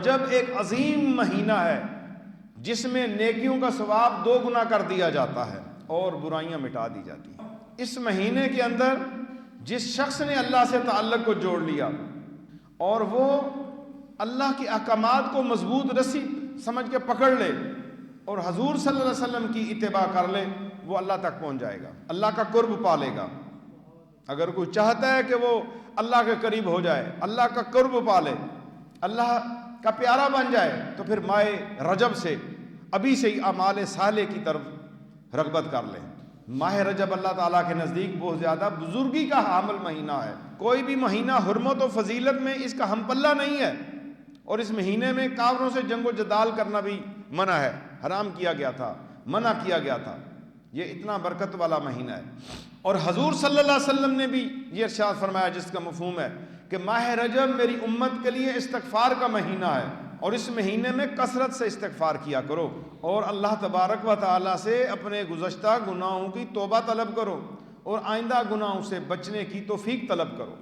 رجب ایک عظیم مہینہ ہے جس میں نیکیوں کا ثواب 2 گنا کر دیا جاتا ہے اور برائیاں مٹا دی جاتی ہیں۔ اس مہینے کے اندر جس شخص نے اللہ سے تعلق کو جوڑ لیا اور وہ اللہ کے احکامات کو مضبوط رسی سمجھ کے پکڑ لے اور حضور صلی اللہ علیہ وسلم کی اتباع کر لے، وہ اللہ تک پہنچ جائے گا، اللہ کا قرب پالے گا۔ اگر کوئی چاہتا ہے کہ وہ اللہ کے قریب ہو جائے، اللہ کا قرب پالے، اللہ کا پیارا بن جائے، تو پھر ماہ رجب سے ابھی سے ہی اعمال صالح کی طرف رغبت کر لیں۔ ماہ رجب اللہ تعالیٰ کے نزدیک بہت زیادہ بزرگی کا حامل مہینہ ہے۔ کوئی بھی مہینہ حرمت و فضیلت میں اس کا ہم پلہ نہیں ہے، اور اس مہینے میں کافروں سے جنگ و جدال کرنا بھی منع ہے، حرام کیا گیا تھا، منع کیا گیا تھا۔ یہ اتنا برکت والا مہینہ ہے، اور حضور صلی اللہ علیہ وسلم نے بھی یہ ارشاد فرمایا جس کا مفہوم ہے کہ ماہ رجب میری امت کے لیے استغفار کا مہینہ ہے، اور اس مہینے میں کثرت سے استغفار کیا کرو اور اللہ تبارک و تعالیٰ سے اپنے گزشتہ گناہوں کی توبہ طلب کرو اور آئندہ گناہوں سے بچنے کی توفیق طلب کرو۔